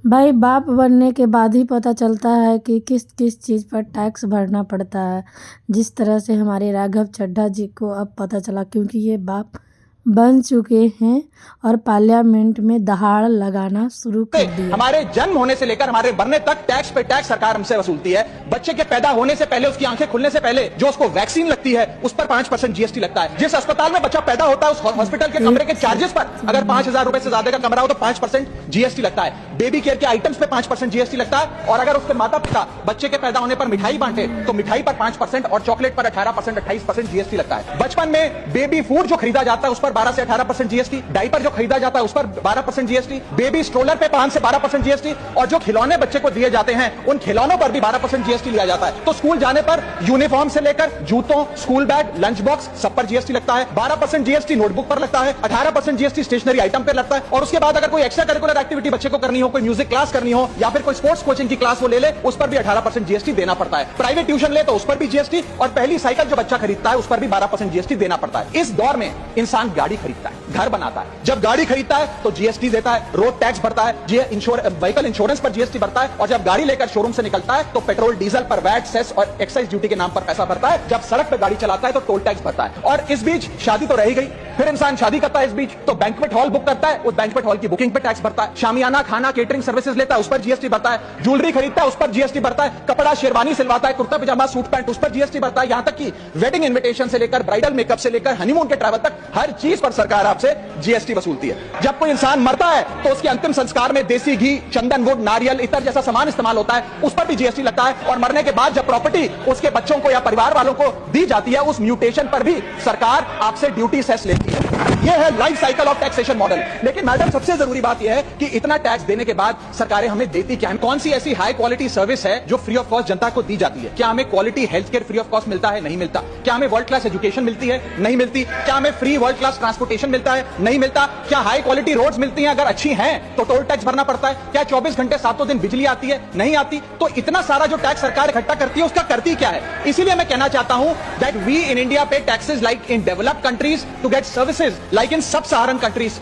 भाई बाप बनने के बाद ही पता चलता है कि किस किस चीज़ पर टैक्स भरना पड़ता है। जिस तरह से हमारे राघव चड्ढा जी को अब पता चला, क्योंकि ये बाप बन चुके हैं और पार्लियामेंट में दहाड़ लगाना शुरू कर दिया। हमारे जन्म होने से लेकर हमारे मरने तक टैक्स पे टैक्स सरकार हमसे वसूलती है। बच्चे के पैदा होने से पहले, उसकी आंखें खुलने से पहले जो उसको वैक्सीन लगती है उस पर 5% जीएसटी लगता है। जिस अस्पताल में बच्चा पैदा होता है उस हॉस्पिटल के कमरे के चार्जेस पर अगर 5,000 रुपए से ज्यादा का कमरा हो तो 5% जीएसटी लगता है। बेबी केयर के आइटम्स पे 5% जीएसटी लगता है। और अगर उसके माता पिता बच्चे के पैदा होने पर मिठाई बांटे तो मिठाई पर 5% और चॉकलेट पर 18%, 28% जीएसटी लगता है। बचपन में बेबी फूड जो खरीदा जाता है उस पर 12 से 18% जीएसटी, डायपर जो खरीदा जाता है उस पर 12% जीएसटी, बेबी स्ट्रोलर पे 5 से 12% जीएसटी, और जो खिलौने बच्चे को दिए जाते हैं उन खिलौनों पर भी 12% जीएसटी लिया जाता है। तो स्कूल जाने पर यूनिफॉर्म से लेकर जूतों, स्कूल बैग, लंच बॉक्स सब पर जीएसटी लगता है। 12% जीएसटी नोटबुक पर लगता है, 18% जीएसटी स्टेशनरी आइटम पर लगता है। और उसके बाद अगर कोई एक्स्ट्रा करिकुलर एक्टिविटी बच्चे को करनी हो, कोई म्यूजिक क्लास करनी हो या फिर कोई स्पोर्ट्स कोचिंग की क्लास वो ले ले, उस पर भी 18% जीएसटी देना पड़ता है। प्राइवेट ट्यूशन ले तो उस पर भी जीएसटी, और पहली साइकिल जो बच्चा खरीदता है उस पर भी 12% जीएसटी देना पड़ता है। इस दौर में इंसान गाड़ी खरीदता है, घर बनाता है। जब गाड़ी खरीदता है तो जीएसटी देता है, रोड टैक्स भरता है, व्हीकल इंश्योरेंस पर जीएसटी भरता है, और जब गाड़ी लेकर शोरूम से निकलता है तो पेट्रोल डीजल पर वैट, सेस और एक्साइज ड्यूटी के नाम पर पैसा भरता है। जब सड़क पर गाड़ी चलाता है तो टोल टैक्स भरता है। और इस बीच शादी तो रह गई, फिर इंसान शादी करता है, इस बीच तो बैंक्वेट हॉल बुक करता है, उस बैंक्वेट हॉल की बुकिंग पर टैक्स भरता है। शामियाना, खाना, केटरिंग सर्विसेज लेता है, उस पर जीएसटी भरता है। ज्वेलरी खरीदता है, उस पर जीएसटी भरता है। कपड़ा शेरवानी सिलवाता है, कुर्ता पजामा, सूट पैंट, उस पर जीएसटी भरता है। यहां तक कि वेडिंग इन्विटेशन से लेकर ब्राइडल मेकअप से लेकर हनीमून के ट्रैवल तक हर चीज पर सरकार आपसे जीएसटी वसूलती है। जब कोई इंसान मरता है तो उसके अंतिम संस्कार में देसी घी, चंदन वुड, नारियल, इतर जैसा सामान इस्तेमाल होता है, उस पर भी जीएसटी लगता है। और मरने के बाद जब प्रॉपर्टी उसके बच्चों को या परिवार वालों को दी जाती है, उस म्यूटेशन पर भी सरकार आपसे ड्यूटी सेस लेती है। यह है life cycle of taxation model. लेकिन मैडम, सबसे जरूरी बात यह है कि इतना टैक्स देने के बाद सरकारें हमें देती क्या है? कौन सी ऐसी हाई क्वालिटी सर्विस है जो फ्री ऑफ कॉस्ट जनता को दी जाती है? क्या हमें quality health care free of cost मिलता है? नहीं मिलता। क्या हमें वर्ल्ड क्लास एजुकेशन मिलती है? नहीं मिलती। क्या हमें फ्री वर्ल्ड क्लास ट्रांसपोर्टेशन मिलता है? नहीं मिलता। क्या हाई क्वालिटी रोड्स मिलती हैं? अगर अच्छी हैं तो टोल टैक्स भरना पड़ता है। क्या 24 घंटे 7 दिन बिजली आती है? नहीं आती। तो इतना सारा जो टैक्स सरकार इकट्ठा करती है उसका करती क्या है? इसीलिए मैं कहना चाहता हूं that we in India pay taxes like in developed countries to get services like in sub Saharan countries.